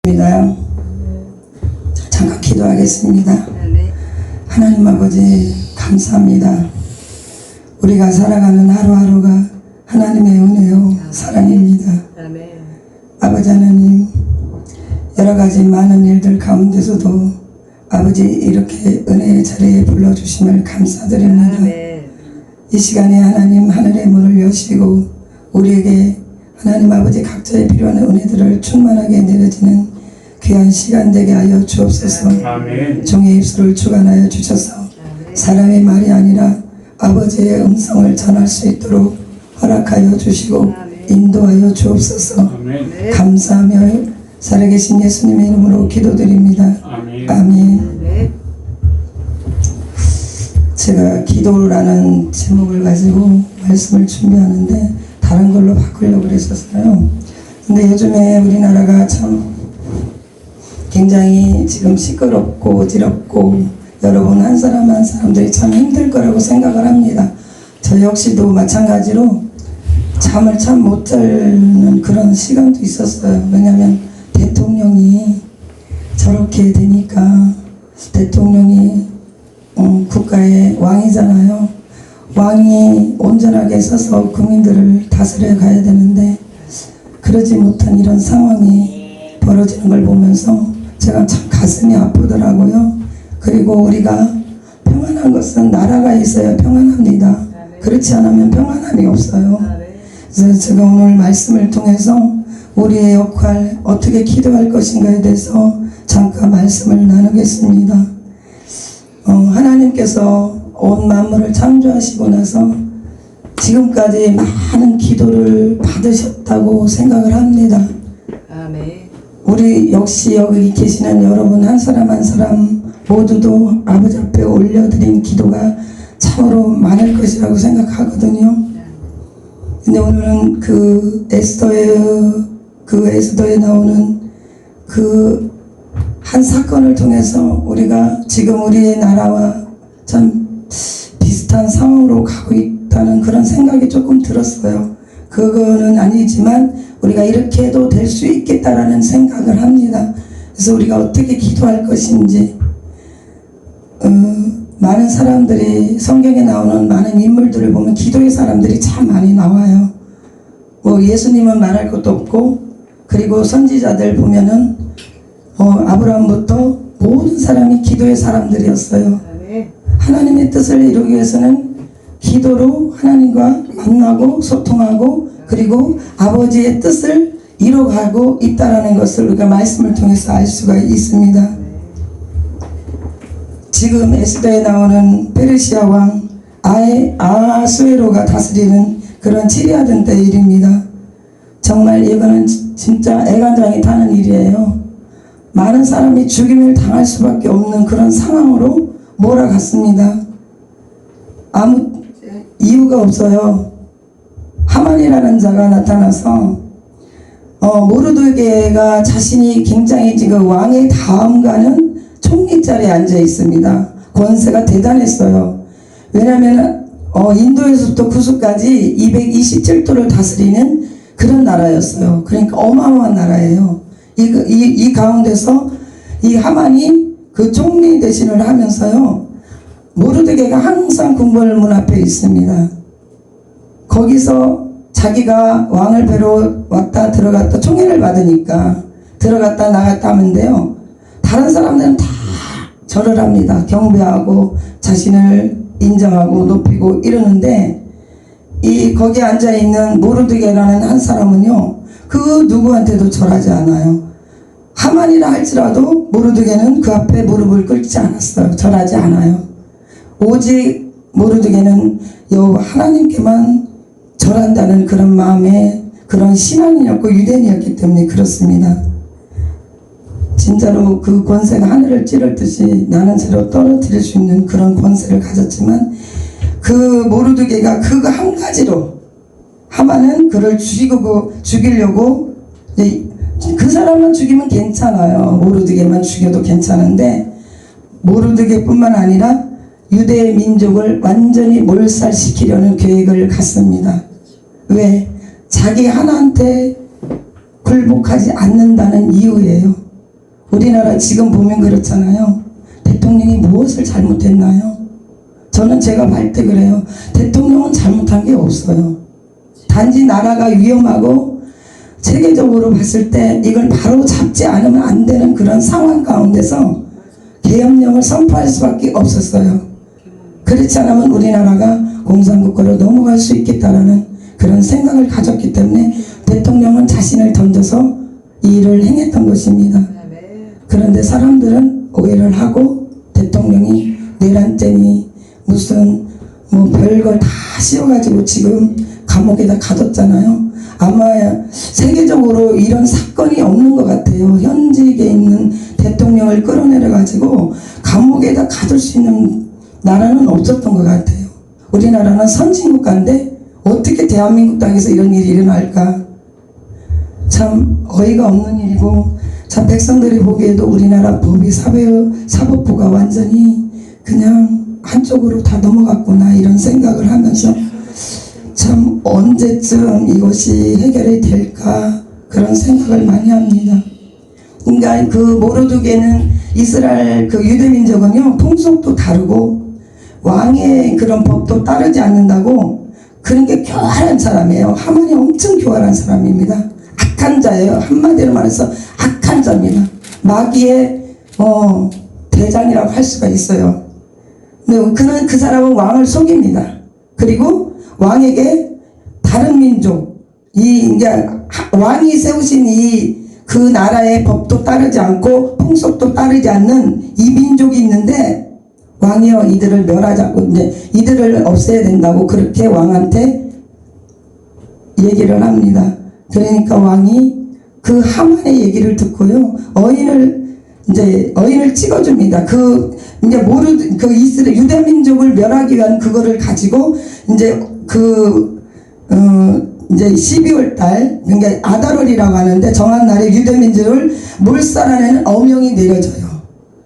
입니다. 잠깐 기도하겠습니다. 하나님 아버지 감사합니다. 우리가 살아가는 하루하루가 하나님의 은혜요 사랑입니다. 아버지 하나님, 여러가지 많은 일들 가운데서도 아버지 이렇게 은혜의 자리에 불러주심을 감사드립니다. 이 시간에 하나님 하늘의 문을 여시고 우리에게 하나님 아버지 각자의 필요한 은혜들을 충만하게 내려지는 귀한 시간 되게 하여 주옵소서. 종의 입술을 주관하여 주셔서 사람의 말이 아니라 아버지의 음성을 전할 수 있도록 허락하여 주시고 인도하여 주옵소서. 감사하며 살아계신 예수님의 이름으로 기도드립니다. 아멘. 제가 기도라는 제목을 가지고 말씀을 준비하는데 다른 걸로 바꾸려고 그랬었어요. 근데 요즘에 우리나라가 참 굉장히 지금 시끄럽고 어지럽고 여러분 한 사람 한 사람들이 참 힘들 거라고 생각을 합니다. 저 역시도 마찬가지로 잠을 참 못 자는 그런 시간도 있었어요. 왜냐하면 대통령이 저렇게 되니까 대통령이 국가의 왕이잖아요. 왕이 온전하게 서서 국민들을 다스려 가야 되는데 그러지 못한 이런 상황이 벌어지는 걸 보면서 제가 참 가슴이 아프더라고요. 그리고 우리가 평안한 것은 나라가 있어야 평안합니다. 그렇지 않으면 평안함이 없어요. 그래서 제가 오늘 말씀을 통해서 우리의 역할, 어떻게 기도할 것인가에 대해서 잠깐 말씀을 나누겠습니다. 하나님께서 온 만물을 창조하시고 나서 지금까지 많은 기도를 받으셨다고 생각을 합니다. 우리 역시 여기 계시는 여러분 한 사람 한 사람 모두도 아버지 앞에 올려드린 기도가 참으로 많을 것이라고 생각하거든요. 근데 오늘은 그 에스더에 나오는 그 한 사건을 통해서 우리가 지금 우리의 나라와 참 비슷한 상황으로 가고 있다는 그런 생각이 조금 들었어요. 그거는 아니지만 우리가 이렇게 해도 될 수 있겠다라는 생각을 합니다. 그래서 우리가 어떻게 기도할 것인지, 많은 사람들이 성경에 나오는 많은 인물들을 보면 기도의 사람들이 참 많이 나와요. 뭐 예수님은 말할 것도 없고, 그리고 선지자들 보면은 아브라함부터 모든 사람이 기도의 사람들이었어요. 하나님의 뜻을 이루기 위해서는 기도로 하나님과 만나고 소통하고 그리고 아버지의 뜻을 이뤄가고 있다는 것을 우리가 말씀을 통해서 알 수가 있습니다. 지금 에스더에 나오는 페르시아 왕 아하수에로가 다스리는 그런 치리하던 때의 일입니다. 정말 이거는 진짜 애간장이 타는 일이에요. 많은 사람이 죽임을 당할 수밖에 없는 그런 상황으로 몰아갔습니다. 아무 이유가 없어요. 하만이라는 자가 나타나서 모르드게가 자신이 굉장히 지금 왕의 다음가는 총리 자리에 앉아 있습니다. 권세가 대단했어요. 왜냐하면 인도에서부터 구수까지 227도를 다스리는 그런 나라였어요. 그러니까 어마어마한 나라예요. 이 가운데서 이 하만이 그 총리 대신을 하면서요, 모르드게가 항상 궁궐문 앞에 있습니다. 거기서 자기가 왕을 뵈러 왔다 들어갔다 총애를 받으니까 들어갔다 나갔다 하면데요, 다른 사람들은 다 절을 합니다. 경배하고 자신을 인정하고 높이고 이러는데 거기에 앉아있는 모르드게라는 한 사람은요, 그 누구한테도 절하지 않아요. 하만이라 할지라도 모르드게는 그 앞에 무릎을 꿇지 않았어요. 절하지 않아요. 오직 모르드게는 여호와 하나님께만 절한다는 그런 마음에 그런 신앙이었고 유대인이었기 때문에 그렇습니다. 진짜로 그 권세가 하늘을 찌를 듯이 나는 저로 떨어뜨릴 수 있는 그런 권세를 가졌지만 그 모르드게가 그거 한 가지로 하만은 그를 죽이려고 그 사람만 죽이면 괜찮아요. 모르드게만 죽여도 괜찮은데 모르드게뿐만 아니라 유대 민족을 완전히 몰살시키려는 계획을 갖습니다. 왜? 자기 하나한테 굴복하지 않는다는 이유예요. 우리나라 지금 보면 그렇잖아요. 대통령이 무엇을 잘못했나요? 저는 제가 볼 때 그래요. 대통령은 잘못한 게 없어요. 단지 나라가 위험하고 세계적으로 봤을 때 이걸 바로 잡지 않으면 안 되는 그런 상황 가운데서 계엄령을 선포할 수밖에 없었어요. 그렇지 않으면 우리나라가 공산국가로 넘어갈 수 있겠다라는 그런 생각을 가졌기 때문에 대통령은 자신을 던져서 이 일을 행했던 것입니다. 그런데 사람들은 오해를 하고 대통령이 내란죄니 무슨 뭐 별걸 다 씌워가지고 지금 감옥에다 가뒀잖아요. 아마 세계적으로 이런 사건이 없는 것 같아요. 현직에 있는 대통령을 끌어내려 가지고 감옥에다 가둘 수 있는 나라는 없었던 것 같아요. 우리나라는 선진국가인데 어떻게 대한민국 땅에서 이런 일이 일어날까? 참 어이가 없는 일이고, 참 백성들이 보기에도 우리나라 법이 사법부가 완전히 그냥 한쪽으로 다 넘어갔구나 이런 생각을 하면서 참 언제쯤 이것이 해결이 될까 그런 생각을 많이 합니다. 그러니까 그 모르드게는 이스라엘 그 유대민족은요 풍속도 다르고 왕의 그런 법도 따르지 않는다고 그런 게 교활한 사람이에요. 하만이 엄청 교활한 사람입니다. 악한 자예요. 한마디로 말해서 악한 자입니다. 마귀의 대장이라고 할 수가 있어요. 근데 그는 그 사람은 왕을 속입니다. 그리고 왕에게 다른 민족, 이제 왕이 세우신 그 나라의 법도 따르지 않고 풍속도 따르지 않는 이 민족이 있는데 왕이여 이들을 멸하자고 이제 이들을 없애야 된다고 그렇게 왕한테 얘기를 합니다. 그러니까 왕이 그 하만의 얘기를 듣고요 어인을 찍어줍니다. 그 이스라엘 유대 민족을 멸하기 위한 그거를 가지고 이제 12월 달 그러니까 아달월이라고 하는데 정한 날에 유대 민족을 몰살하는 엄령이 내려져요.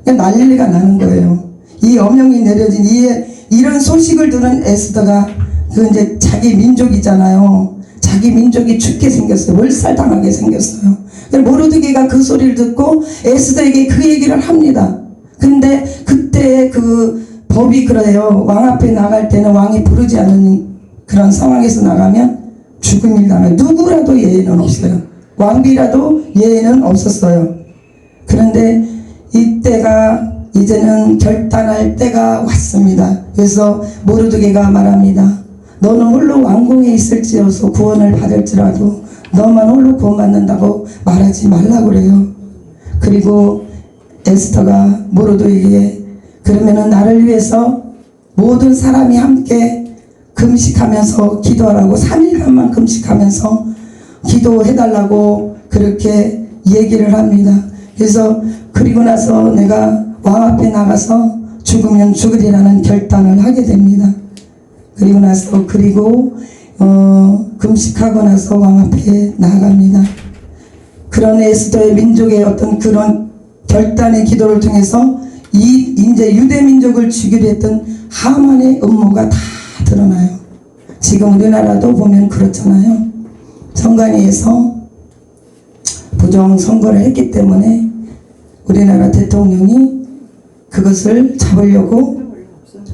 그러니까 난리가 나는 거예요. 이 엄령이 내려진 이런 소식을 들은 에스더가 이제 자기 민족이잖아요. 자기 민족이 죽게 생겼어요. 몰살당하게 생겼어요. 모르드게가 그 소리를 듣고 에스더에게 그 얘기를 합니다. 근데 그때 그 법이 그래요. 왕 앞에 나갈 때는 왕이 부르지 않은 그런 상황에서 나가면 죽음을 당해요. 누구라도 예외는 없어요. 왕비라도 예외는 없었어요. 그런데 이때가 이제는 결단할 때가 왔습니다. 그래서 모르드게가 말합니다. 너는 홀로 왕궁에 있을지어서 구원을 받을지라도 너만 홀로 구원받는다고 말하지 말라고 그래요. 그리고 에스더가 모르드게에게 그러면은 나를 위해서 모든 사람이 함께 금식하면서 기도하라고 3일간만 금식하면서 기도해달라고 그렇게 얘기를 합니다. 그래서 그리고 나서 내가 왕 앞에 나가서 죽으면 죽으리라는 결단을 하게 됩니다. 그리고 나서 금식하고 나서 왕 앞에 나아갑니다. 그런 에스더의 민족의 어떤 그런 결단의 기도를 통해서 이제 유대 민족을 죽이려 했던 하만의 음모가 다 드러나요. 지금 우리나라도 보면 그렇잖아요. 선관위에서 부정선거를 했기 때문에 우리나라 대통령이 그것을 잡으려고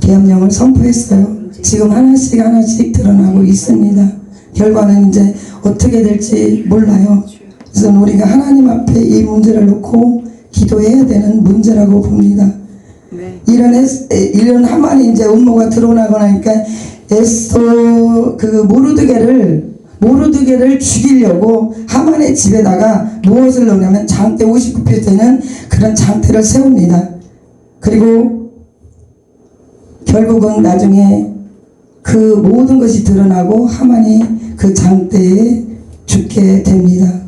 계엄령을 선포했어요. 지금 하나씩 드러나고 있습니다. 결과는 이제 어떻게 될지 몰라요. 그래서 우리가 하나님 앞에 이 문제를 놓고 기도해야 되는 문제라고 봅니다. 네. 이런 하만이 이제 음모가 들어오고 나니까 에스더 모르드게를 죽이려고 하만의 집에다가 무엇을 넣냐면 장대 59표 되는 그런 장대를 세웁니다. 그리고 결국은 나중에 그 모든 것이 드러나고 하만이 그 장대에 죽게 됩니다.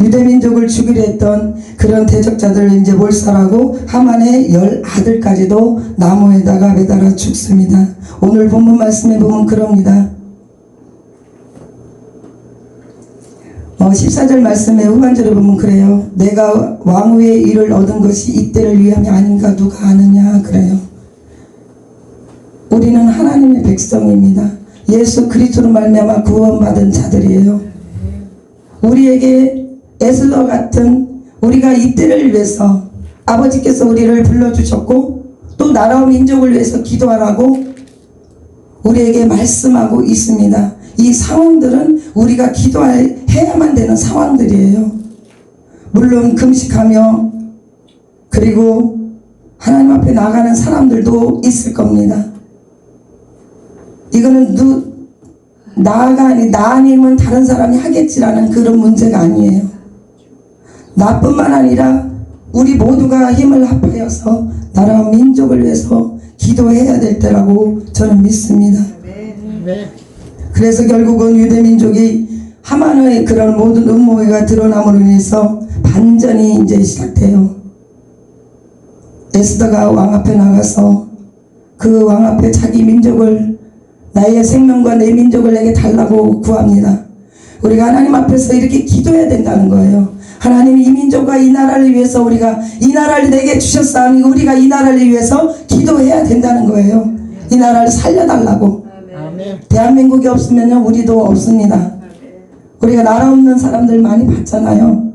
유대민족을 죽이려 했던 그런 대적자들을 이제 몰살하고 하만의 10아들까지도 나무에다가 매달아 죽습니다. 오늘 본문 말씀에 보면 그럽니다. 14절 말씀의 후반절에 보면 그래요. 내가 왕후의 일을 얻은 것이 이때를 위함이 아닌가 누가 아느냐 그래요. 우리는 하나님의 백성입니다. 예수 그리스도로 말미암아 구원받은 자들이에요. 우리에게 에스더 같은 우리가 이때를 위해서 아버지께서 우리를 불러주셨고 또 나라와 민족을 위해서 기도하라고 우리에게 말씀하고 있습니다. 이 상황들은 우리가 기도해야만 되는 상황들이에요. 물론 금식하며 그리고 하나님 앞에 나가는 사람들도 있을 겁니다. 이거는 나 아니면 다른 사람이 하겠지라는 그런 문제가 아니에요. 나뿐만 아니라 우리 모두가 힘을 합하여서 나라와 민족을 위해서 기도해야 될 때라고 저는 믿습니다. 그래서 결국은 유대민족이 하만의 그런 모든 음모가 드러남으로 인해서 반전이 이제 시작돼요. 에스더가 왕 앞에 나가서 그 왕 앞에 자기 민족을 나의 생명과 내 민족을 내게 달라고 구합니다. 우리가 하나님 앞에서 이렇게 기도해야 된다는 거예요. 하나님이 이 민족과 이 나라를 위해서 우리가 이 나라를 내게 주셨사오니 우리가 이 나라를 위해서 기도해야 된다는 거예요. 이 나라를 살려달라고. 대한민국이 없으면 우리도 없습니다. 우리가 나라 없는 사람들 많이 봤잖아요.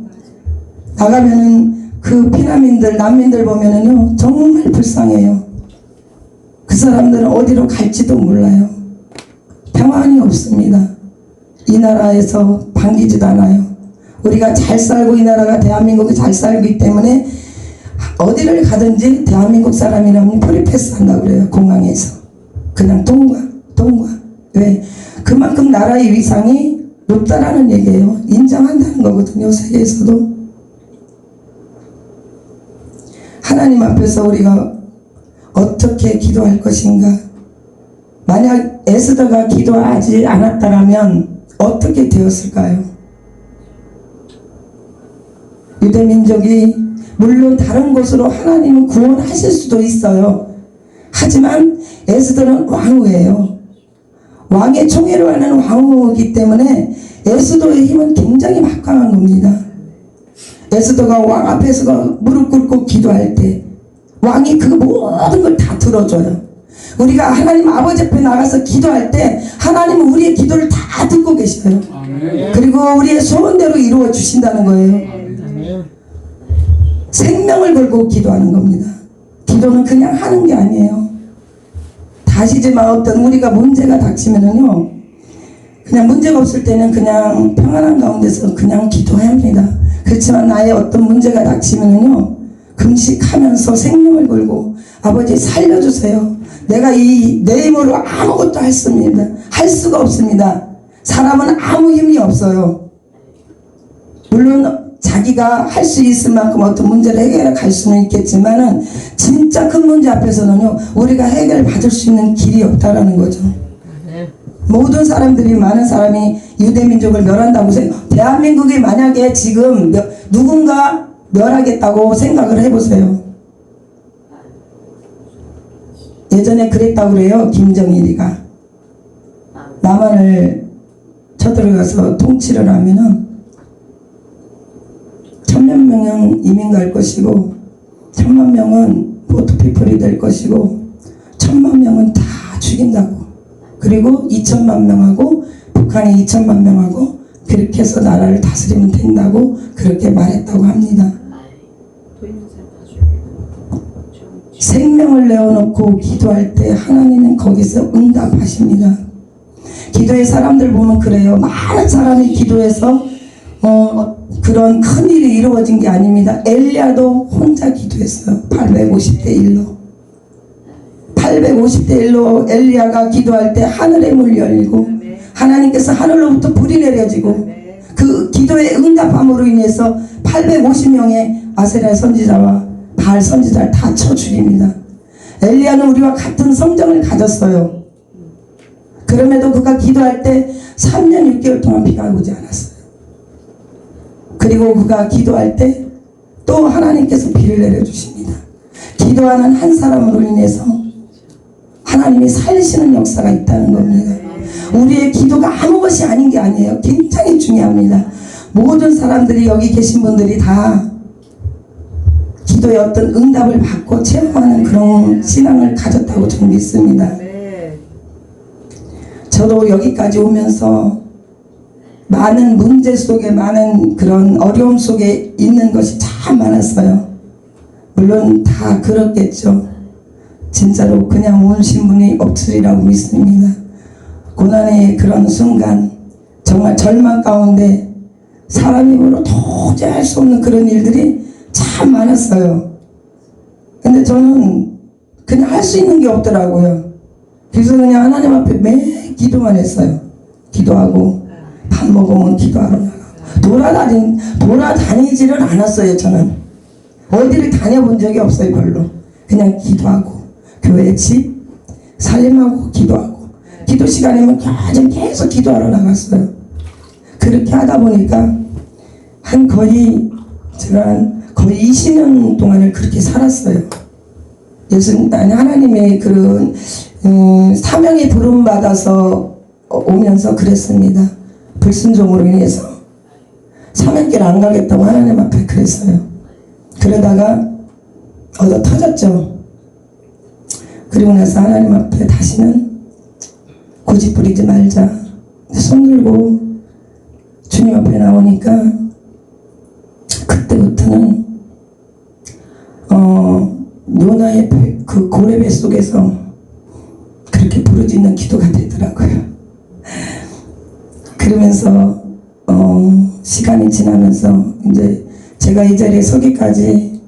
나가면은 그 피난민들 난민들 보면은요 정말 불쌍해요. 그 사람들은 어디로 갈지도 몰라요. 평안이 없습니다. 이 나라에서 반기지도 않아요. 우리가 잘 살고 이 나라가 대한민국이 잘 살기 때문에 어디를 가든지 대한민국 사람이라면 프리패스 한다고 그래요. 공항에서 그냥 통과. 왜? 그만큼 나라의 위상이 높다라는 얘기예요. 인정한다는 거거든요. 세계에서도. 하나님 앞에서 우리가 어떻게 기도할 것인가? 만약 에스더가 기도하지 않았다면 어떻게 되었을까요? 유대민족이 물론 다른 곳으로 하나님은 구원하실 수도 있어요. 하지만 에스더는 왕후예요. 왕의 총애로 하는 왕후이기 때문에 에스더의 힘은 굉장히 막강한 겁니다. 에스더가 왕 앞에서 무릎 꿇고 기도할 때 왕이 그 모든 걸 다 들어줘요. 우리가 하나님 아버지 앞에 나가서 기도할 때 하나님은 우리의 기도를 다 듣고 계셔요. 그리고 우리의 소원대로 이루어 주신다는 거예요. 생명을 걸고 기도하는 겁니다. 기도는 그냥 하는 게 아니에요. 다시지만 어떤 우리가 문제가 닥치면은요 그냥 문제가 없을 때는 그냥 평안한 가운데서 그냥 기도해야 합니다. 그렇지만 나의 어떤 문제가 닥치면은요 금식하면서 생명을 걸고 아버지 살려주세요. 내가 내 힘으로 아무것도 할 수가 없습니다. 사람은 아무 힘이 없어요. 물론 자기가 할 수 있을 만큼 어떤 문제를 해결해 갈 수는 있겠지만은 진짜 큰 문제 앞에서는요 우리가 해결을 받을 수 있는 길이 없다라는 거죠. 모든 사람들이 많은 사람이 유대민족을 멸한다고 대한민국이 만약에 지금 누군가 멸하겠다고 생각을 해보세요. 예전에 그랬다고 그래요. 김정일이가 남한을 쳐들어가서 통치를 하면은 1000만 명은 이민 갈 것이고 1000만 명은 포트피플이 될 것이고 1000만 명은 다 죽인다고. 그리고 2000만 명하고 북한이 2000만 명하고 그렇게 해서 나라를 다스리면 된다고 그렇게 말했다고 합니다. 생명을 내어놓고 기도할 때 하나님은 거기서 응답하십니다. 기도의 사람들 보면 그래요. 많은 사람이 기도해서 그런 큰 일이 이루어진 게 아닙니다. 엘리야도 혼자 기도했어요. 850대 1로. 850대 1로 엘리야가 기도할 때 하늘의 문이 열리고 하나님께서 하늘로부터 불이 내려지고 그 기도의 응답함으로 인해서 850명의 아세라 선지자와 바알 선지자를 다 쳐 죽입니다. 엘리야는 우리와 같은 성정을 가졌어요. 그럼에도 그가 기도할 때 3년 6개월 동안 비가 오지 않았어요. 그리고 그가 기도할 때 또 하나님께서 비를 내려주십니다. 기도하는 한 사람으로 인해서 하나님이 살리시는 역사가 있다는 겁니다. 우리의 기도가 아무 것이 아닌 게 아니에요. 굉장히 중요합니다. 모든 사람들이 여기 계신 분들이 다 기도의 어떤 응답을 받고 체험하는 그런 신앙을 가졌다고 저는 믿습니다. 저도 여기까지 오면서 많은 문제 속에, 많은 그런 어려움 속에 있는 것이 참 많았어요. 물론 다 그렇겠죠. 진짜로 그냥 오신 분이 없으리라고 믿습니다. 고난의 그런 순간, 정말 절망 가운데 사람 힘으로 도저히 할 수 없는 그런 일들이 참 많았어요. 근데 저는 그냥 할 수 있는 게 없더라고요. 그래서 그냥 하나님 앞에 매일 기도만 했어요. 기도하고 밥 먹으면 기도하러 나가고 돌아다니지를 않았어요. 저는 어디를 다녀본 적이 없어요. 별로. 그냥 기도하고 교회 집 살림하고 기도하고 기도 시간이면 계속 기도하러 나갔어요. 그렇게 하다 보니까 거의 20년 동안을 그렇게 살았어요. 하나님의 그런 사명에 부름받아서 오면서 그랬습니다. 불순종으로 인해서 사명길 안 가겠다고 하나님 앞에 그랬어요. 그러다가 얻어 터졌죠. 그리고 나서 하나님 앞에 다시는 고집 부리지 말자. 손 들고 주님 앞에 나오니까 그때부터는 요나의 그 고래배 속에서 그렇게 부르짖는 기도가 되더라고요. 그러면서 시간이 지나면서 이제 제가 이 자리에 서기까지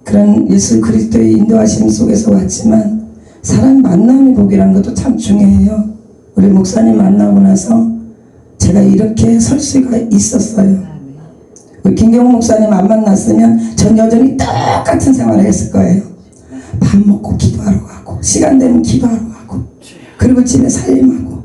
그런 예수 그리스도의 인도하심 속에서 왔지만 사람 만남이 복이라는 것도 참 중요해요. 우리 목사님 만나고 나서 제가 이렇게 설 수가 있었어요. 김경호 목사님 안 만났으면 전 여전히 똑같은 생활을 했을 거예요. 밥 먹고 기도하러 가고 시간 되면 기도하러 가고 그리고 집에 살림하고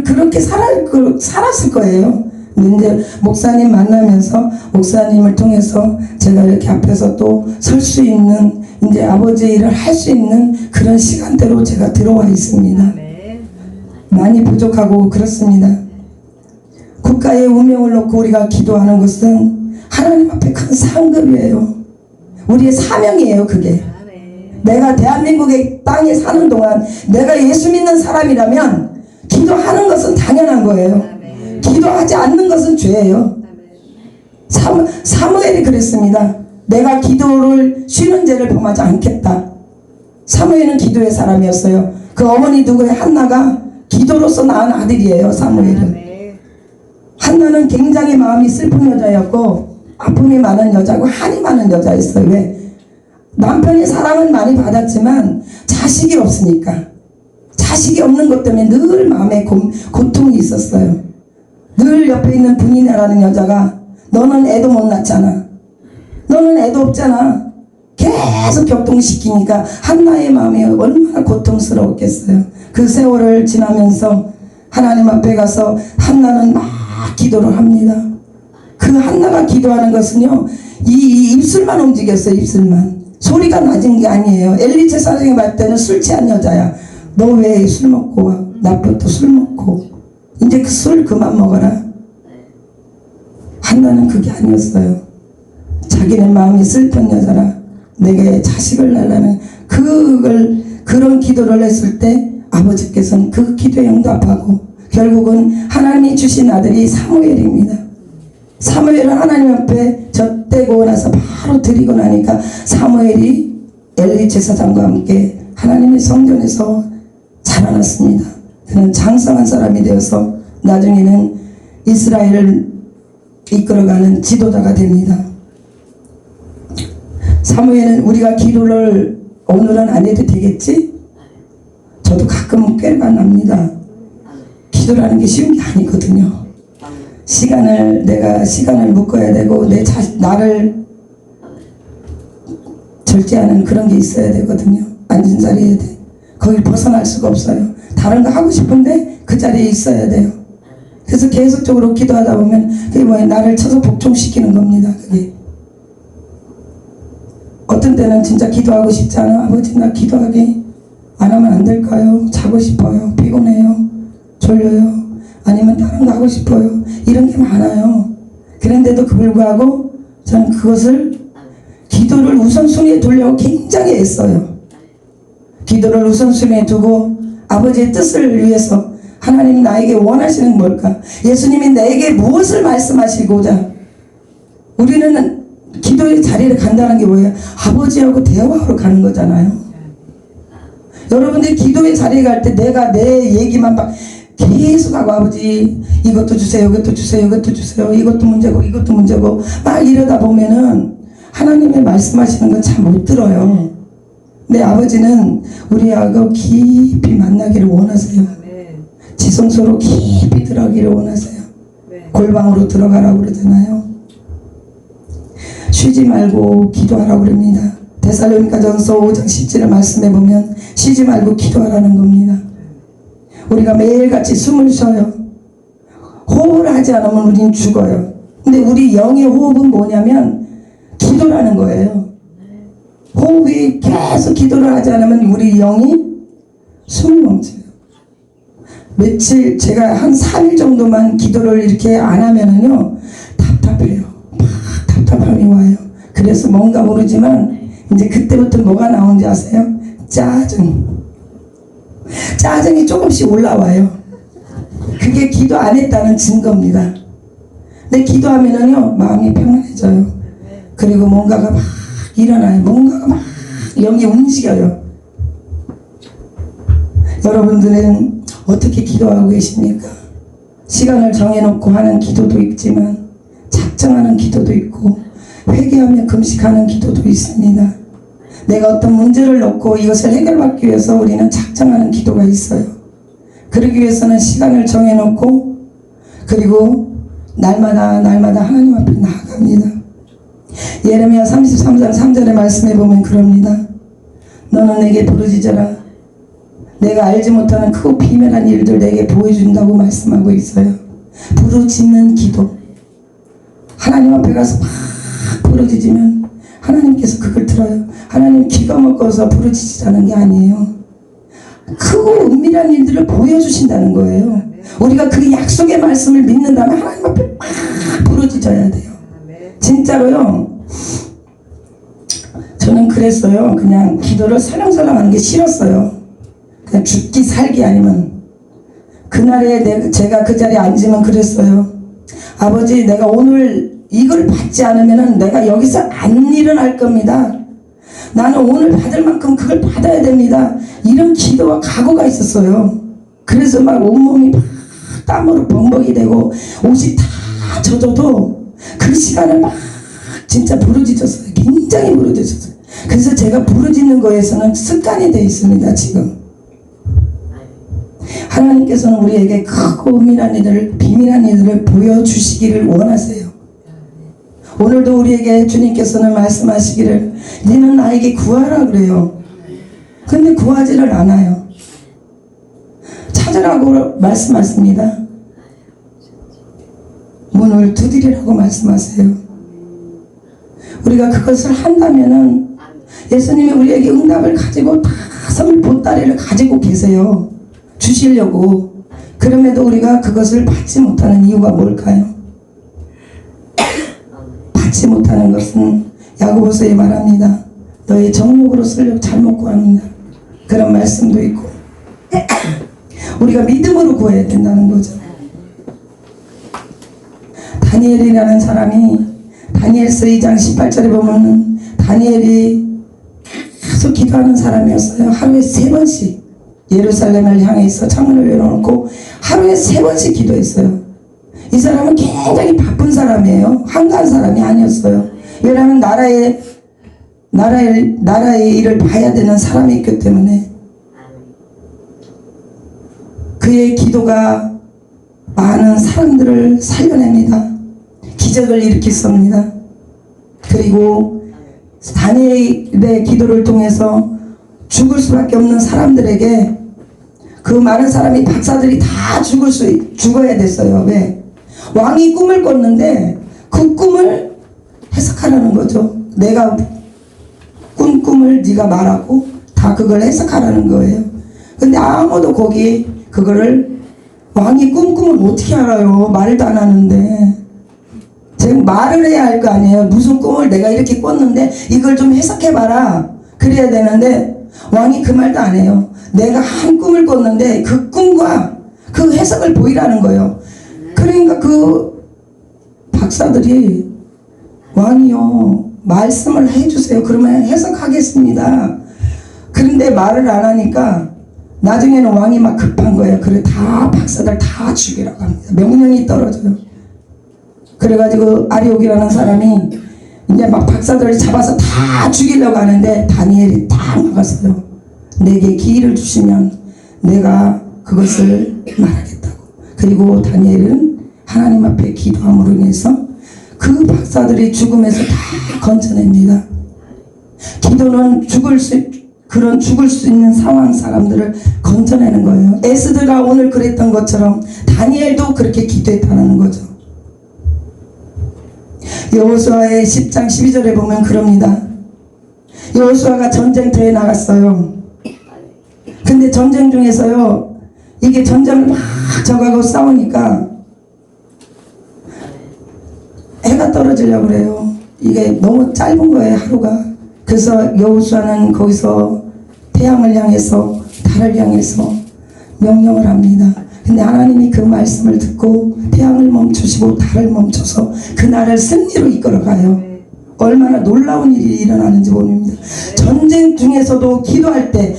그렇게 살았을 거예요. 근데 이제 목사님 만나면서 목사님을 통해서 제가 이렇게 앞에서 또 설 수 있는 이제 아버지의 일을 할 수 있는 그런 시간대로 제가 들어와 있습니다. 많이 부족하고 그렇습니다. 국가의 운명을 놓고 우리가 기도하는 것은 하나님 앞에 큰 상급이에요. 우리의 사명이에요. 그게 내가 대한민국의 땅에 사는 동안 내가 예수 믿는 사람이라면 기도하는 것은 당연한 거예요. 기도하지 않는 것은 죄예요. 사무엘이 그랬습니다. 내가 기도를 쉬는 죄를 범하지 않겠다. 사무엘은 기도의 사람이었어요. 그 어머니 누구의 한나가 기도로서 낳은 아들이에요. 사무엘은. 한나는 굉장히 마음이 슬픈 여자였고 아픔이 많은 여자고 한이 많은 여자였어요. 왜? 남편의 사랑은 많이 받았지만 자식이 없으니까. 자식이 없는 것 때문에 늘 마음에 고통이 있었어요. 늘 옆에 있는 분이나라는 여자가 너는 애도 못 낳잖아. 너는 애도 없잖아. 계속 격동시키니까 한나의 마음이 얼마나 고통스러웠겠어요. 그 세월을 지나면서 하나님 앞에 가서 한나는 막 기도를 합니다. 그 한나가 기도하는 것은요, 이 입술만 움직였어요. 입술만. 소리가 낮은 게 아니에요. 엘리 제사장이 볼 때는 술 취한 여자야. 너 왜 술 먹고 와? 나부터 술 먹고. 이제 그 술 그만 먹어라. 한나는 그게 아니었어요. 자기네 마음이 슬픈 여자라 내게 자식을 달라는 그런 기도를 했을 때 아버지께서는 그 기도에 응답하고 결국은 하나님이 주신 아들이 사무엘입니다. 사무엘은 하나님 앞에 젖대고 나서 바로 드리고 나니까 사무엘이 엘리 제사장과 함께 하나님의 성전에서 자라났습니다. 그는 장성한 사람이 되어서 나중에는 이스라엘을 이끌어가는 지도자가 됩니다. 사무엘은 우리가 기도를 오늘은 안 해도 되겠지? 저도 가끔은 꾀가 납니다. 기도라는 게 쉬운 게 아니거든요. 내가 시간을 묶어야 되고 나를 절제하는 그런 게 있어야 되거든요. 앉은 자리에 돼. 거길 벗어날 수가 없어요. 다른 거 하고 싶은데 그 자리에 있어야 돼요. 그래서 계속적으로 기도하다 보면 그게 뭐예요? 나를 쳐서 복종시키는 겁니다. 그게 어떤 때는 진짜 기도하고 싶지 않아. 아버지 나 기도하기 안 하면 안 될까요? 자고 싶어요. 피곤해요. 졸려요. 아니면 다른 거 하고 싶어요. 이런 게 많아요. 그런데도 불구하고 저는 그것을 기도를 우선순위에 두려고 굉장히 애써요. 기도를 우선순위에 두고 아버지의 뜻을 위해서 하나님 나에게 원하시는 뭘까? 예수님이 내게 무엇을 말씀하시고자? 우리는 기도의 자리를 간다는 게 뭐예요? 아버지하고 대화하러 가는 거잖아요. 여러분들 기도의 자리에 갈 때 내가 내 얘기만 계속 하고 아버지 이것도 주세요, 이것도 주세요, 이것도 주세요, 이것도 문제고 이것도 문제고 막 이러다 보면은 하나님의 말씀하시는 건 잘 못 들어요. 근데 아버지는 우리하고 깊이 만나기를 원하세요. 지성소로 깊이 들어가기를 원하세요. 골방으로 들어가라고 그러잖아요. 쉬지 말고 기도하라고 그럽니다. 데살로니가전서 5장 10절의 말씀에 보면 쉬지 말고 기도하라는 겁니다. 우리가 매일같이 숨을 쉬어요. 호흡을 하지 않으면 우린 죽어요. 근데 우리 영의 호흡은 뭐냐면 기도라는 거예요. 호흡이 계속 기도를 하지 않으면 우리 영이 숨을 멈춰요. 며칠 제가 한 3일 정도만 기도를 이렇게 안 하면은요 답답해요. 막 답답함이 와요. 그래서 뭔가 모르지만 이제 그때부터 뭐가 나오는지 아세요? 짜증이 조금씩 올라와요. 그게 기도 안 했다는 증거입니다. 근데 기도하면은요 마음이 평안해져요. 그리고 뭔가가 막 일어나요. 뭔가가 막 영이 움직여요. 여러분들은 어떻게 기도하고 계십니까? 시간을 정해놓고 하는 기도도 있지만 작정하는 기도도 있고 회개하며 금식하는 기도도 있습니다. 내가 어떤 문제를 놓고 이것을 해결받기 위해서 우리는 작정하는 기도가 있어요. 그러기 위해서는 시간을 정해놓고 그리고 날마다 하나님 앞에 나아갑니다. 예레미야 33장 3절의 말씀에 보면 그럽니다. 너는 내게 부르짖어라. 내가 알지 못하는 크고 비밀한 일들 내게 보여준다고 말씀하고 있어요. 부르짖는 기도. 하나님 앞에 가서 막 부르짖으면 하나님께서 그걸 들어요. 하나님 귀가 먹어서 부르짖으라는 게 아니에요. 크고 은밀한 일들을 보여주신다는 거예요. 우리가 그 약속의 말씀을 믿는다면 하나님 앞에 막 부르짖어야 돼요. 진짜로요. 저는 그랬어요. 그냥 기도를 설렁설렁 하는 게 싫었어요. 그냥 죽기 살기 아니면. 그날에 제가 그 자리에 앉으면 그랬어요. 아버지 내가 오늘 이걸 받지 않으면 내가 여기서 안 일어날 겁니다. 나는 오늘 받을 만큼 그걸 받아야 됩니다. 이런 기도와 각오가 있었어요. 그래서 막 온몸이 막 땀으로 범벅이 되고 옷이 다 젖어도 그 시간을 막 진짜 부르짖었어요. 굉장히 부르짖었어요. 그래서 제가 부르짖는 거에서는 습관이 되어 있습니다. 지금 하나님께서는 우리에게 크고 은밀한 일들을 비밀한 일들을 보여주시기를 원하세요. 오늘도 우리에게 주님께서는 말씀하시기를 너는 나에게 구하라 그래요. 근데 구하지를 않아요. 찾으라고 말씀하십니다. 문을 두드리라고 말씀하세요. 우리가 그것을 한다면은 예수님이 우리에게 응답을 가지고 다 선물 보따리를 가지고 계세요. 주시려고. 그럼에도 우리가 그것을 받지 못하는 이유가 뭘까요? 받지 못하는 것은 야고보서에 말합니다. 너의 정욕으로 쓰려고 잘못 구합니다. 그런 말씀도 있고 우리가 믿음으로 구해야 된다는 거죠. 다니엘이라는 사람이 다니엘서 2장 18절에 보면 다니엘이 계속 기도하는 사람이었어요. 하루에 3번씩 예루살렘을 향해서 창문을 열어놓고 하루에 3번씩 기도했어요. 이 사람은 굉장히 바쁜 사람이에요. 한가한 사람이 아니었어요. 왜냐하면 나라의 일을 봐야 되는 사람이 있기 때문에. 그의 기도가 많은 사람들을 살려냅니다. 기적을 일으켰습니다. 그리고 다니엘의 기도를 통해서 죽을 수밖에 없는 사람들에게 그 많은 사람이 박사들이 다 죽어야 됐어요. 왜? 왕이 꿈을 꿨는데 그 꿈을 해석하라는 거죠. 내가 꾼 꿈을 네가 말하고 다 그걸 해석하라는 거예요. 근데 아무도 거기 그거를 왕이 꾼 꿈을 어떻게 알아요? 말도 안 하는데. 제가 말을 해야 할 거 아니에요. 무슨 꿈을 내가 이렇게 꿨는데 이걸 좀 해석해봐라. 그래야 되는데 왕이 그 말도 안 해요. 내가 한 꿈을 꿨는데 그 꿈과 그 해석을 보이라는 거예요. 그러니까 그 박사들이 왕이요 말씀을 해주세요. 그러면 해석하겠습니다. 그런데 말을 안 하니까 나중에는 왕이 막 급한 거예요. 그래 다 박사들 다 죽이라고 합니다. 명령이 떨어져요. 그래가지고 아리옥이라는 사람이 이제 막 박사들을 잡아서 다 죽이려고 하는데 다니엘이 딱 나갔어요. 내게 기회를 주시면 내가 그것을 말하겠다고. 그리고 다니엘은 하나님 앞에 기도함으로 인해서 그 박사들이 죽음에서 다 건져냅니다. 기도는 죽을 수 있는 상황 사람들을 건져내는 거예요. 에스더가 오늘 그랬던 것처럼 다니엘도 그렇게 기도했다는 거죠. 여호수아의 10장 12절에 보면 그럽니다. 여호수아가 전쟁터에 나갔어요. 근데 전쟁 중에서요, 이게 전쟁을 막 저가고 싸우니까 해가 떨어지려고 그래요. 이게 너무 짧은 거예요, 하루가. 그래서 여호수아는 거기서 태양을 향해서 달을 향해서 명령을 합니다. 근데 하나님이 그 말씀을 듣고 태양을 멈추시고 달을 멈춰서 그날을 승리로 이끌어가요. 얼마나 놀라운 일이 일어나는지 모릅니다. 전쟁 중에서도 기도할 때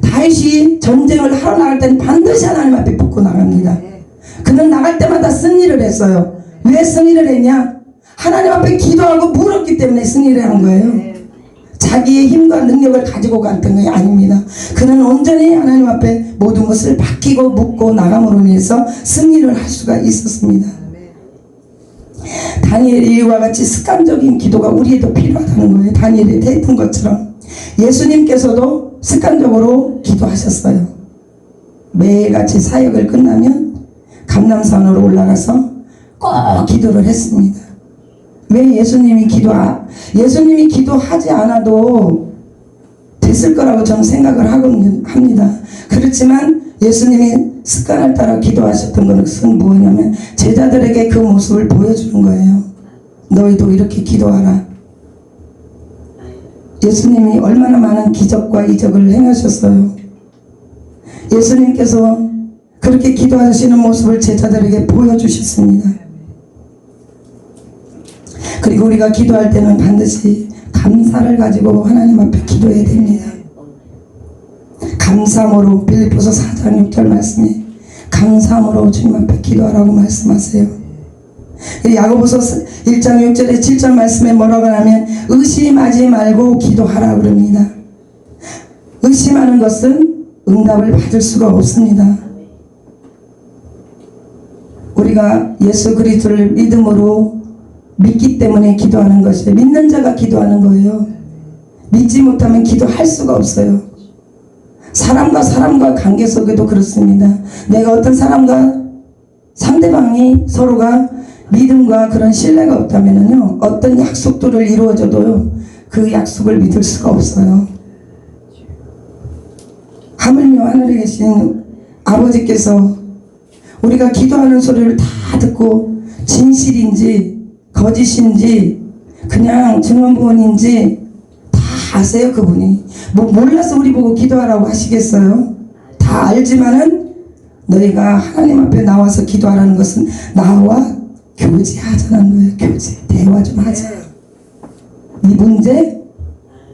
다윗이 전쟁을 하러 나갈 때는 반드시 하나님 앞에 붙고 나갑니다. 그는 나갈 때마다 승리를 했어요. 왜 승리를 했냐? 하나님 앞에 기도하고 물었기 때문에 승리를 한 거예요. 자기의 힘과 능력을 가지고 갔던 게 아닙니다. 그는 온전히 하나님 앞에 모든 것을 맡기고 묻고 나감으로 인해서 승리를 할 수가 있었습니다. 다니엘이 이와 같이 습관적인 기도가 우리에도 필요하다는 거예요. 다니엘이 했던 것처럼 예수님께서도 습관적으로 기도하셨어요. 매일같이 사역을 끝나면 감람산으로 올라가서 꼭 기도를 했습니다. 왜 예수님이 기도하지 않아도 됐을 거라고 저는 생각을 합니다. 그렇지만 예수님이 습관을 따라 기도하셨던 것은 뭐냐면 제자들에게 그 모습을 보여주는 거예요. 너희도 이렇게 기도하라. 예수님이 얼마나 많은 기적과 이적을 행하셨어요. 예수님께서 그렇게 기도하시는 모습을 제자들에게 보여주셨습니다. 그리고 우리가 기도할 때는 반드시 감사를 가지고 하나님 앞에 기도해야 됩니다. 감사함으로 빌립보서 4장 6절 말씀에 감사함으로 주님 앞에 기도하라고 말씀하세요. 야고보서 1장 6절에 7절 말씀에 뭐라고 하냐면 의심하지 말고 기도하라 그럽니다. 의심하는 것은 응답을 받을 수가 없습니다. 우리가 예수 그리스도를 믿음으로 믿기 때문에 기도하는 것이에요. 믿는 자가 기도하는 거예요. 믿지 못하면 기도할 수가 없어요. 사람과 관계 속에도 그렇습니다. 내가 어떤 사람과 상대방이 서로가 믿음과 그런 신뢰가 없다면요, 어떤 약속들을 이루어져도 그 약속을 믿을 수가 없어요. 하물며 하늘에 계신 아버지께서 우리가 기도하는 소리를 다 듣고 진실인지 거짓인지 그냥 증언부원인지 다 아세요. 그분이 몰라서 우리 보고 기도하라고 하시겠어요? 다 알지만은 너희가 하나님 앞에 나와서 기도하라는 것은 나와 교제하자는 거예요. 교제, 대화 좀 하자. 네 문제,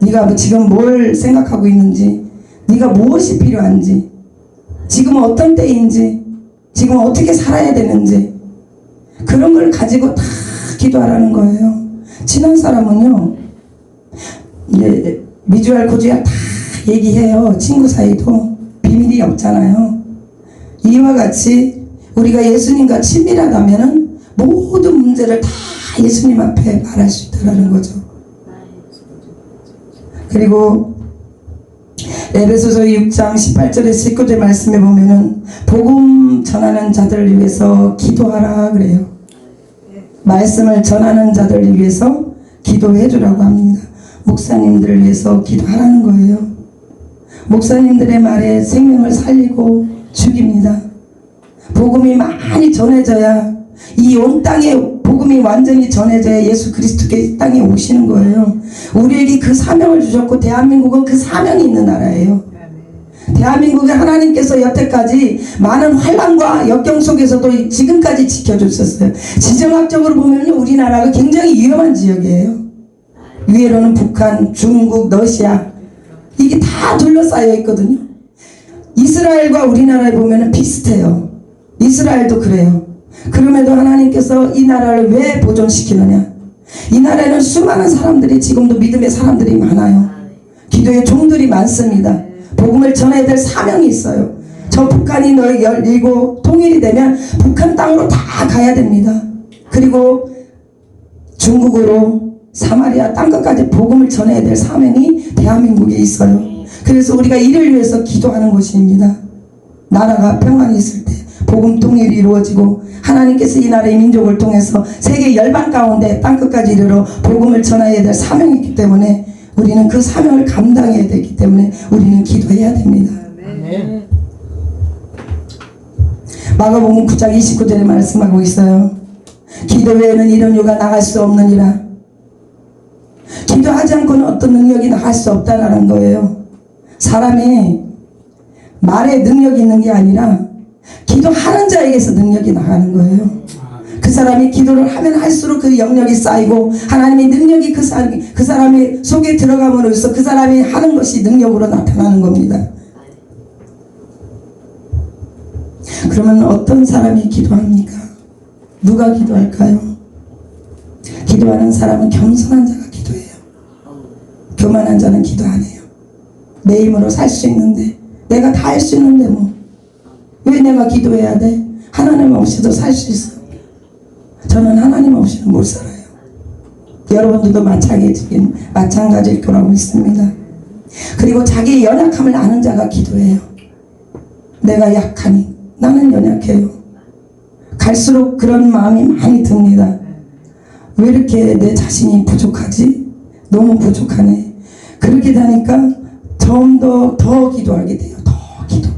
네가 지금 뭘 생각하고 있는지, 네가 무엇이 필요한지, 지금 어떤 때인지, 지금 어떻게 살아야 되는지, 그런 걸 가지고 다 기도하라는 거예요. 친한 사람은요, 이제 미주알 고주알 다 얘기해요. 친구 사이도 비밀이 없잖아요. 이와 같이 우리가 예수님과 친밀하다면은 모든 문제를 다 예수님 앞에 말할 수 있다는 거죠. 그리고 에베소서 6장 18절에 19절 말씀에 보면은 복음 전하는 자들을 위해서 기도하라 그래요. 말씀을 전하는 자들을 위해서 기도해 주라고 합니다. 목사님들을 위해서 기도하라는 거예요. 목사님들의 말에 생명을 살리고 죽입니다. 복음이 많이 전해져야, 이 온 땅에 복음이 완전히 전해져야 예수 그리스도께 땅에 오시는 거예요. 우리에게 그 사명을 주셨고 대한민국은 그 사명이 있는 나라예요. 대한민국의 하나님께서 여태까지 많은 환란과 역경 속에서도 지금까지 지켜주셨어요. 지정학적으로 보면 우리나라가 굉장히 위험한 지역이에요. 위에로는 북한, 중국, 러시아 이게 다 둘러싸여 있거든요. 이스라엘과 우리나라에 보면 비슷해요. 이스라엘도 그래요. 그럼에도 하나님께서 이 나라를 왜 보존시키느냐? 이 나라에는 수많은 사람들이 지금도 믿음의 사람들이 많아요. 기도의 종들이 많습니다. 복음을 전해야 될 사명이 있어요. 저 북한이 너희 열리고 통일이 되면 북한 땅으로 다 가야 됩니다. 그리고 중국으로 사마리아 땅끝까지 복음을 전해야 될 사명이 대한민국에 있어요. 그래서 우리가 이를 위해서 기도하는 것입니다. 나라가 평안이 있을 때 복음 통일이 이루어지고 하나님께서 이 나라의 민족을 통해서 세계 열방 가운데 땅끝까지 이르러 복음을 전해야 될 사명이 있기 때문에 우리는 그 사명을 감당해야 되기 때문에 우리는 기도해야 됩니다. 아멘. 마가복음 9장 29절에 말씀하고 있어요. 기도 외에는 이런 요가 나갈 수 없느니라. 기도하지 않고는 어떤 능력이 나갈 수 없다라는 거예요. 사람이 말에 능력이 있는 게 아니라 기도하는 자에게서 능력이 나가는 거예요. 그 사람이 기도를 하면 할수록 그 영역이 쌓이고 하나님의 능력이 그 사람의 속에 들어감으로써 그 사람이 하는 것이 능력으로 나타나는 겁니다. 그러면 어떤 사람이 기도합니까? 누가 기도할까요? 기도하는 사람은 겸손한 자가 기도해요. 교만한 자는 기도 안 해요. 내 힘으로 살 수 있는데 내가 다 할 수 있는데 뭐 왜 내가 기도해야 돼? 하나님 없이도 살 수 있어. 저는 하나님 없이는 못 살아요. 여러분들도 마찬가지일 거라고 믿습니다. 그리고 자기의 연약함을 아는 자가 기도해요. 내가 약하니 나는 연약해요. 갈수록 그런 마음이 많이 듭니다. 왜 이렇게 내 자신이 부족하지? 너무 부족하네. 그렇게 되니까 좀 더 기도하게 돼요. 더 기도.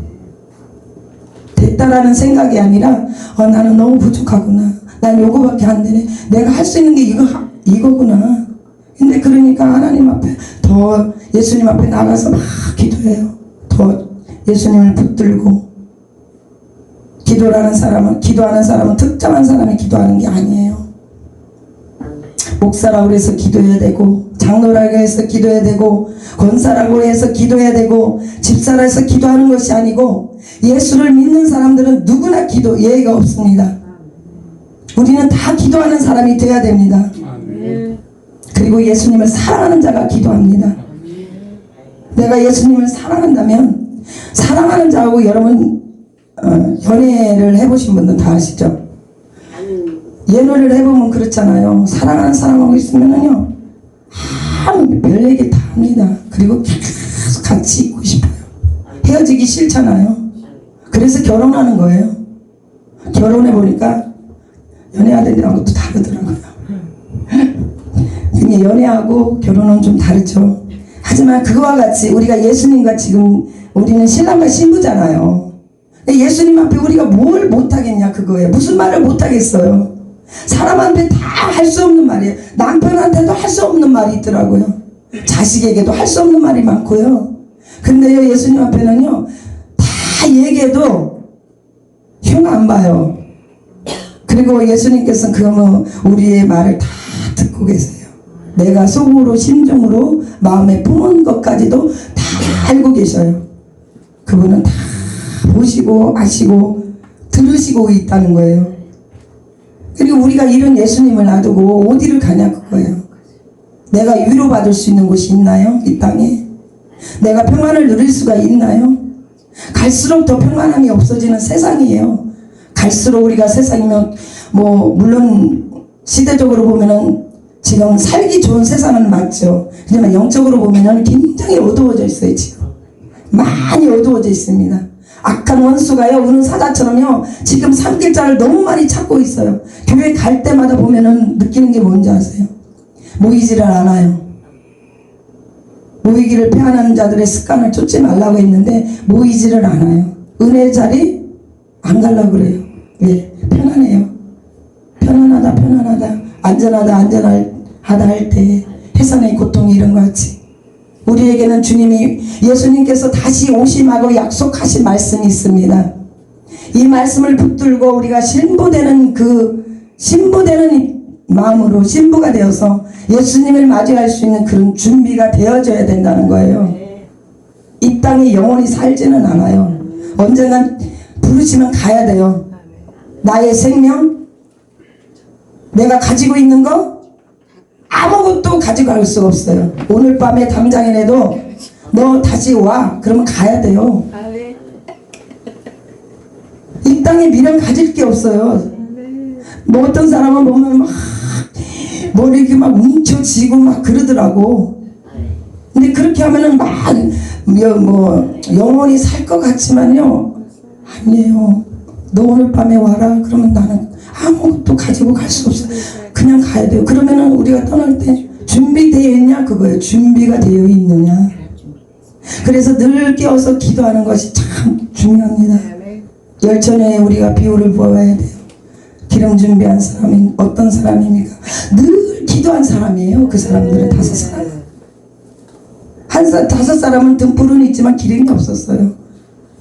됐다라는 생각이 아니라 나는 너무 부족하구나. 난 요거밖에 안 되네. 내가 할 수 있는 게 이거구나. 근데 그러니까 하나님 앞에 더 예수님 앞에 나가서 막 기도해요. 더 예수님을 붙들고. 기도하는 사람은 특정한 사람이 기도하는 게 아니에요. 목사라고 해서 기도해야 되고, 장로라고 해서 기도해야 되고, 권사라고 해서 기도해야 되고, 집사라 해서 기도하는 것이 아니고, 예수를 믿는 사람들은 누구나 기도 예의가 없습니다. 우리는 다 기도하는 사람이 되어야 됩니다. 그리고 예수님을 사랑하는 자가 기도합니다. 내가 예수님을 사랑한다면 사랑하는 자하고 여러분 연애를 해보신 분들 다 아시죠? 연애를 해보면 그렇잖아요. 사랑하는 사람하고 있으면은요 별 얘기 다 합니다. 그리고 계속 같이 있고 싶어요. 헤어지기 싫잖아요. 그래서 결혼하는 거예요. 결혼해보니까 연애하던 데랑 것도 다르더라고요. 그냥 연애하고 결혼은 좀 다르죠. 하지만 그거와 같이 우리가 예수님과 지금 우리는 신랑과 신부잖아요. 예수님 앞에 우리가 뭘 못하겠냐 그거예요. 무슨 말을 못하겠어요. 사람한테 다 할 수 없는 말이에요. 남편한테도 할 수 없는 말이 있더라고요. 자식에게도 할 수 없는 말이 많고요. 근데요 예수님 앞에는요 다 얘기해도 흉 안 봐요. 그리고 예수님께서는 그러면 우리의 말을 다 듣고 계세요. 내가 속으로 심정으로 마음에 품은 것까지도 다 알고 계셔요. 그분은 다 보시고 아시고 들으시고 있다는 거예요. 그리고 우리가 이런 예수님을 놔두고 어디를 가냐 그거예요. 내가 위로받을 수 있는 곳이 있나요? 이 땅에 내가 평안을 누릴 수가 있나요? 갈수록 더 평안함이 없어지는 세상이에요. 갈수록 우리가 세상이면 뭐 물론 시대적으로 보면은 지금 살기 좋은 세상은 맞죠. 하지만 영적으로 보면은 굉장히 어두워져 있어요. 지금 많이 어두워져 있습니다. 악한 원수가요 우는 사자처럼요 지금 산 길자를 너무 많이 찾고 있어요. 교회 갈 때마다 보면은 느끼는 게 뭔지 아세요? 모이지를 않아요. 모이기를 패하는 자들의 습관을 쫓지 말라고 했는데 모이지를 않아요. 은혜 자리 안 가려고 그래요. 왜? 편안해요. 편안하다 안전하다 할 때 해산의 고통이 이런 것 같이 우리에게는 때는 예수님께서 다시 오심하고 약속하신 말씀이 있습니다. 이 말씀을 붙들고 우리가 신부되는 마음으로 신부가 되어서 예수님을 맞이할 수 있는 그런 준비가 되어져야 된다는 거예요. 이 땅에 영원히 살지는 않아요. 언젠간 부르시면 가야 돼요. 나의 생명, 내가 가지고 있는 거 아무것도 가지고 갈 수가 없어요. 오늘 밤에 담장이라도 너 다시 와 그러면 가야 돼요. 이 땅에 미련 가질 게 없어요. 뭐 어떤 사람은 보면 막 이렇게 막 뭉쳐지고 막 그러더라고. 근데 그렇게 하면은 막 영원히 살 것 같지만요, 아니에요. 너 오늘 밤에 와라 그러면 나는 아무것도 가지고 갈 수 없어. 그냥 가야 돼요. 그러면은 우리가 떠날 때 준비되어 있냐 그거예요. 준비가 되어 있느냐. 그래서 늘 깨어서 기도하는 것이 참 중요합니다. 열전에 우리가 비유를 보아야 돼요. 기름 준비한 사람이 어떤 사람입니까? 늘 기도한 사람이에요. 그 사람들은 5사람. 다섯 사람은 등불은 있지만 기름이 없었어요.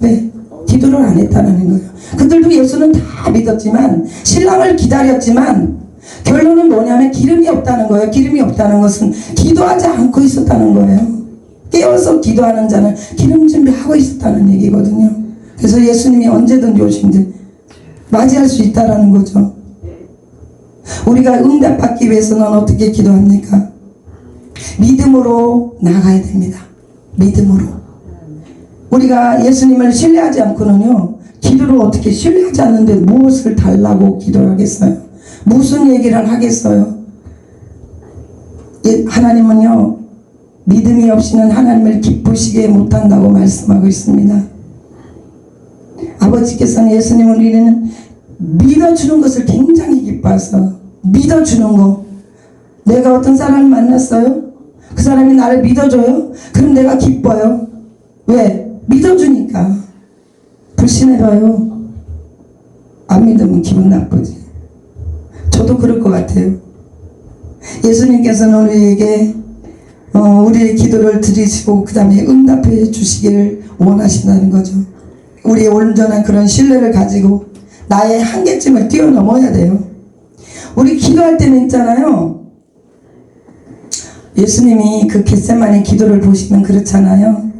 왜? 기도를 안 했다는 거예요. 그들도 예수는 다 믿었지만 신랑을 기다렸지만 결론은 뭐냐면 기름이 없다는 거예요. 기름이 없다는 것은 기도하지 않고 있었다는 거예요. 깨어서 기도하는 자는 기름 준비하고 있었다는 얘기거든요. 그래서 예수님이 언제든지 오신데 맞이할 수 있다는 거죠. 우리가 응답받기 위해서는 어떻게 기도합니까? 믿음으로 나가야 됩니다. 믿음으로. 우리가 예수님을 신뢰하지 않고는요, 기도를 어떻게 신뢰하지 않는데 무엇을 달라고 기도하겠어요? 무슨 얘기를 하겠어요? 하나님은요, 믿음이 없이는 하나님을 기쁘시게 못한다고 말씀하고 있습니다. 아버지께서는 예수님을 우리는 믿어주는 것을 굉장히 기뻐하셔서 믿어주는 거. 내가 어떤 사람을 만났어요? 그 사람이 나를 믿어줘요? 그럼 내가 기뻐요. 왜? 믿어주니까. 불신해봐요. 안 믿으면 기분 나쁘지. 저도 그럴 것 같아요. 예수님께서는 우리에게 우리의 기도를 들으시고 그 다음에 응답해 주시기를 원하신다는 거죠. 우리의 온전한 그런 신뢰를 가지고 나의 한계점을 뛰어넘어야 돼요. 우리 기도할 때는 있잖아요. 예수님이 그 겟세마네 기도를 보시면 그렇잖아요.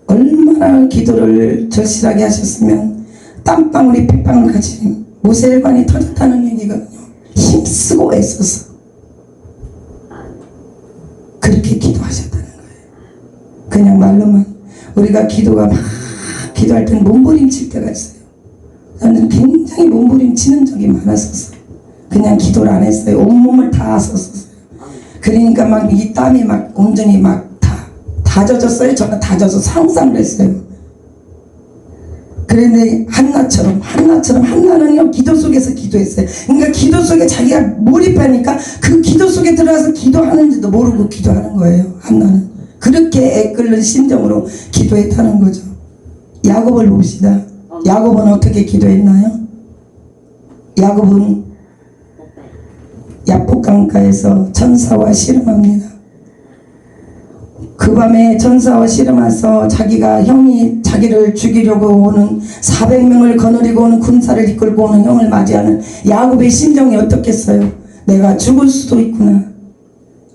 얼마나 기도를 절실하게 하셨으면 땀방울이 핏방울 같이 모세혈관이 터졌다는 얘기거든요. 힘쓰고 애써서 그렇게 기도하셨다는 거예요. 그냥 말로만. 우리가 기도가 막 기도할 때는 몸부림칠 때가 있어요. 저는 굉장히 몸부림치는 적이 많았었어요. 그냥 기도를 안 했어요. 온몸을 다 썼었어요. 그러니까 막 이 땀이 막 온전히 막 다 젖었어요. 저는 다 젖어서 상상을 했어요. 그런데 한나는요 기도 속에서 기도했어요. 그러니까 기도 속에 자기가 몰입하니까 그 기도 속에 들어가서 기도하는지도 모르고 기도하는 거예요. 한나는 그렇게 애끓는 심정으로 기도했다는 거죠. 야곱을 봅시다. 야곱은 어떻게 기도했나요? 야곱은 야복강가에서 천사와 씨름합니다. 그 밤에 천사와 씨름해서 자기가 형이 자기를 죽이려고 오는 400명을 거느리고 오는 군사를 이끌고 오는 형을 맞이하는 야곱의 심정이 어떻겠어요? 내가 죽을 수도 있구나.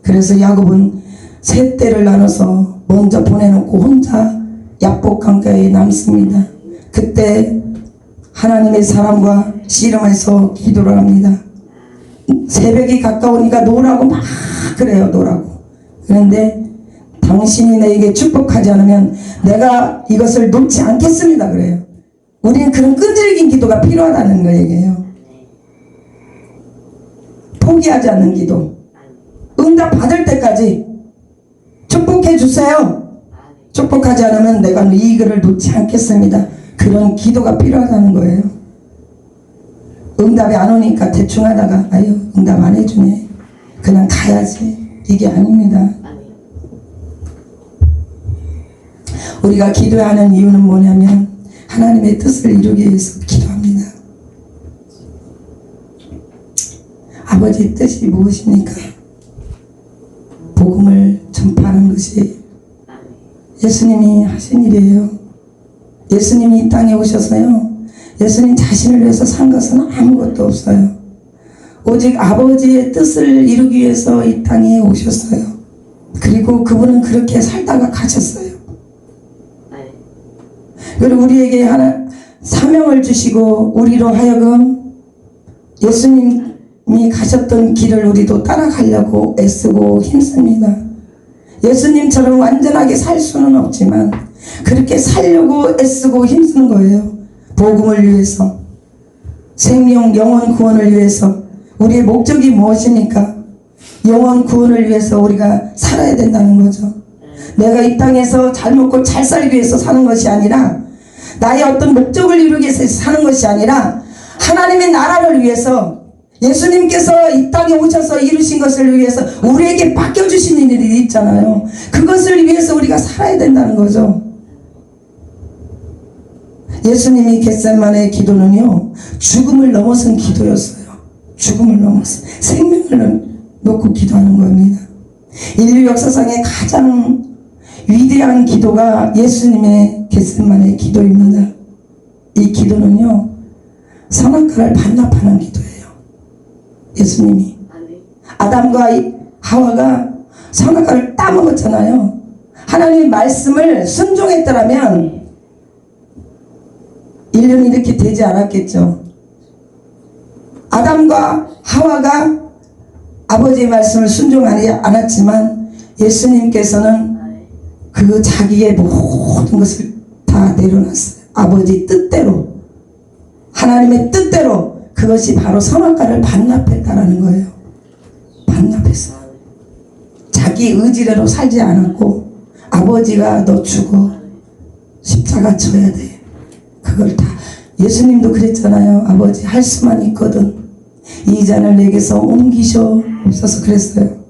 그래서 야곱은 세 떼를 나눠서 먼저 보내놓고 혼자 야복강가에 남습니다. 그때 하나님의 사람과 씨름해서 기도를 합니다. 새벽이 가까우니까 노라고 막 그래요. 노라고. 그런데 당신이 내게 축복하지 않으면 내가 이것을 놓지 않겠습니다. 그래요. 우리는 그런 끈질긴 기도가 필요하다는 거 얘기해요. 포기하지 않는 기도. 응답 받을 때까지 축복해 주세요. 축복하지 않으면 내가 이 글을 놓지 않겠습니다. 그런 기도가 필요하다는 거예요. 응답이 안 오니까 대충 하다가 아유 응답 안 해주네 그냥 가야지 이게 아닙니다. 우리가 기도하는 이유는 뭐냐면 하나님의 뜻을 이루기 위해서 기도합니다. 아버지의 뜻이 무엇입니까? 복음을 전파하는 것이 예수님이 하신 일이에요. 예수님이 이 땅에 오셔서요, 예수님 자신을 위해서 산 것은 아무것도 없어요. 오직 아버지의 뜻을 이루기 위해서 이 땅에 오셨어요. 그리고 그분은 그렇게 살다가 가셨어요. 그리고 우리에게 하나 사명을 주시고 우리로 하여금 예수님이 가셨던 길을 우리도 따라가려고 애쓰고 힘씁니다. 예수님처럼 완전하게 살 수는 없지만 그렇게 살려고 애쓰고 힘쓰는 거예요. 복음을 위해서, 생명 영혼 구원을 위해서. 우리의 목적이 무엇입니까? 영혼 구원을 위해서 우리가 살아야 된다는 거죠. 내가 이 땅에서 잘 먹고 잘 살기 위해서 사는 것이 아니라, 나의 어떤 목적을 이루기 위해서 사는 것이 아니라, 하나님의 나라를 위해서, 예수님께서 이 땅에 오셔서 이루신 것을 위해서 우리에게 맡겨주신 일이 있잖아요. 그것을 위해서 우리가 살아야 된다는 거죠. 예수님이 겟세마네의 기도는요, 죽음을 넘어선 기도였어요. 죽음을 넘어서 생명을 놓고 기도하는 겁니다. 인류 역사상의 가장 위대한 기도가 예수님의 겟세마네의 기도입니다. 이 기도는요, 선악과를 반납하는 기도예요. 예수님이 아담과 하와가 선악과를 따먹었잖아요. 하나님의 말씀을 순종했더라면 인류는 이렇게 되지 않았겠죠. 아담과 하와가 아버지의 말씀을 순종하지 않았지만 예수님께서는 그 자기의 모든 것을 다 내려놨어요. 아버지 뜻대로, 하나님의 뜻대로. 그것이 바로 선악과를 반납했다라는 거예요. 반납했어요. 자기 의지대로 살지 않았고, 아버지가 너 죽어, 십자가 쳐야 돼, 그걸 다. 예수님도 그랬잖아요. 아버지 할 수만 있거든 이 잔을 내게서 옮기시옵소서 그랬어요.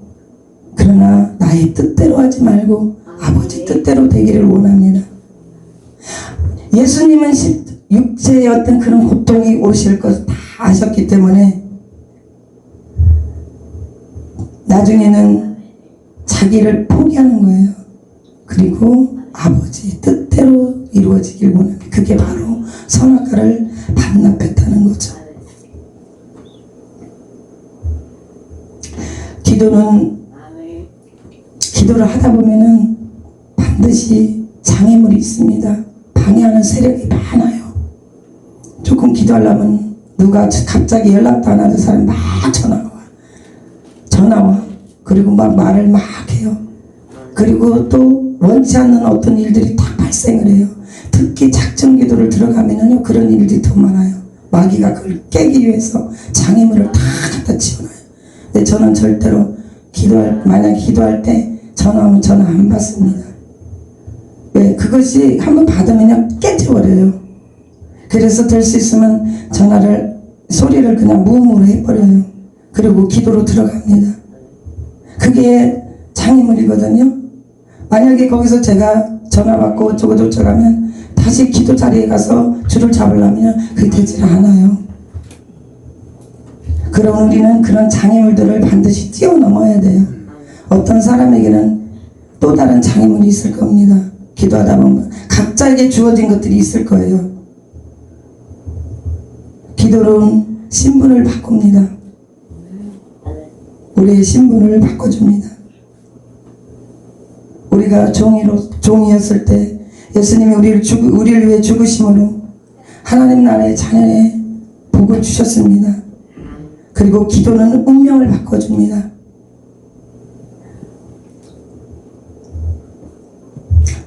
그러나 나의 뜻대로 하지 말고 아버지 뜻대로 되기를 원합니다. 예수님은 육체의 어떤 그런 고통이 오실 것 다 아셨기 때문에 나중에는 자기를 포기하는 거예요. 그리고 아버지 뜻대로 이루어지길 원합니다. 그게 바로 선악과를 반납했다는 거죠. 기도를 하다 보면은 반드시 장애물이 있습니다. 방해하는 세력이 많아요. 조금 기도하려면 누가 갑자기 연락도 안 하는 사람이 막 전화와. 그리고 막 말을 막 해요. 그리고 또 원치 않는 어떤 일들이 다 발생을 해요. 특히 작정 기도를 들어가면은요, 그런 일들이 더 많아요. 마귀가 그걸 깨기 위해서 장애물을 다 갖다 치워놔요. 근데 저는 절대로 만약 기도할 때 전화 오면 전화 안 받습니다. 왜? 그것이 한번 받으면요, 깨져버려요. 그래서 될 수 있으면 소리를 그냥 무음으로 해버려요. 그리고 기도로 들어갑니다. 그게 장애물이거든요. 만약에 거기서 제가 전화 받고 어쩌고 저쩌고 하면 다시 기도 자리에 가서 줄을 잡으려면 그게 되질 않아요. 그럼 우리는 그런 장애물들을 반드시 뛰어넘어야 돼요. 어떤 사람에게는 또 다른 장애물이 있을 겁니다. 기도하다 보면 각자에게 주어진 것들이 있을 거예요. 기도는 신분을 바꿉니다. 우리의 신분을 바꿔줍니다. 우리가 종이었을 때 예수님이 우리를 위해 죽으심으로 하나님 나라의 자녀의 복을 주셨습니다. 그리고 기도는 운명을 바꿔줍니다.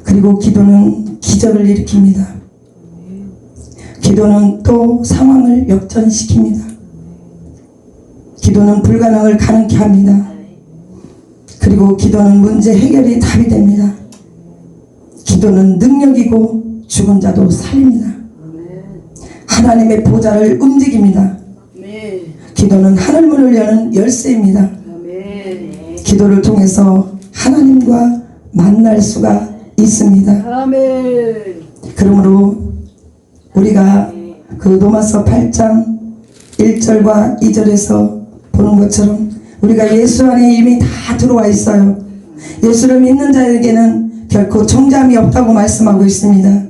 그리고 기도는 기적을 일으킵니다. 기도는 또 상황을 역전시킵니다. 기도는 불가능을 가능케 합니다. 그리고 기도는 문제 해결이 답이 됩니다. 기도는 능력이고 죽은 자도 살립니다. 하나님의 보좌를 움직입니다. 기도는 하늘문을 여는 열쇠입니다. 기도를 통해서 하나님과 만날 수가 있습니다. 그러므로 우리가 그 로마서 8장 1절과 2절에서 보는 것처럼 우리가 예수 안에 이미 다 들어와 있어요. 예수를 믿는 자에게는 결코 정잠이 없다고 말씀하고 있습니다.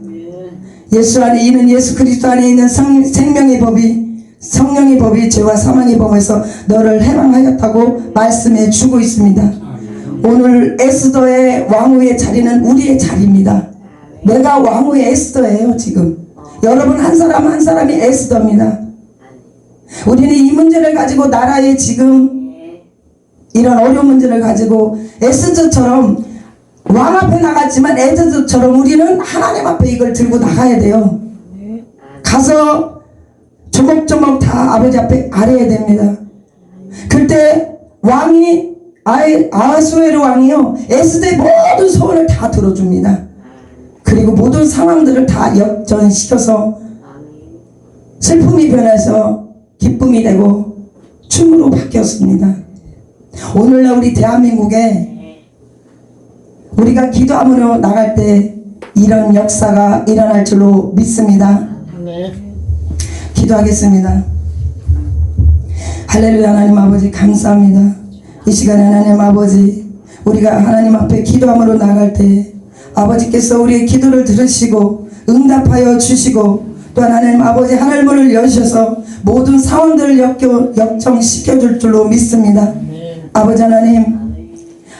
예수 안에 이는 예수 그리스도 안에 있는 생명의 법이 성령의 법이 죄와 사망의 법에서 너를 해방하였다고 말씀해 주고 있습니다. 오늘 에스더의 왕후의 자리는 우리의 자리입니다. 내가 왕후의 에스더예요. 지금 여러분 한 사람 한 사람이 에스더입니다. 우리는 이 문제를 가지고 나라에 지금 이런 어려운 문제를 가지고 에스더처럼 왕 앞에 나갔지만 에스더처럼 우리는 하나님 앞에 이걸 들고 나가야 돼요. 가서 조목조목 다 아버지 앞에 아뢰야 됩니다. 그때 왕이 아하수에로 왕이요 에스더의 모든 소원을 다 들어줍니다. 그리고 모든 상황들을 다 역전시켜서 슬픔이 변해서 기쁨이 되고 춤으로 바뀌었습니다. 오늘날 우리 대한민국에 우리가 기도함으로 나갈 때 이런 역사가 일어날 줄로 믿습니다. 기도하겠습니다. 할렐루야. 하나님 아버지 감사합니다. 이 시간에 하나님 아버지 우리가 하나님 앞에 기도함으로 나갈 때 아버지께서 우리의 기도를 들으시고 응답하여 주시고 또 하나님 아버지 하늘문을 여셔서 모든 상황들을 역정시켜 줄 줄로 믿습니다. 아버지 하나님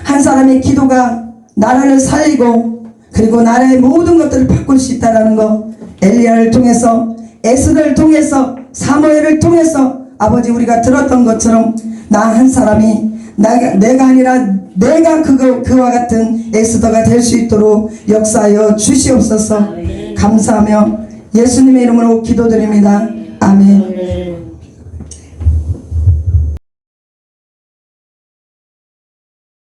한 사람의 기도가 나라를 살리고 그리고 나라의 모든 것들을 바꿀 수 있다는 거 엘리야를 통해서 에스더를 통해서 사무엘을 통해서 아버지 우리가 들었던 것처럼 나 한 사람이 내가 아니라 내가 그와 같은 에스더가 될 수 있도록 역사하여 주시옵소서. 감사하며 예수님의 이름으로 기도드립니다. 아멘.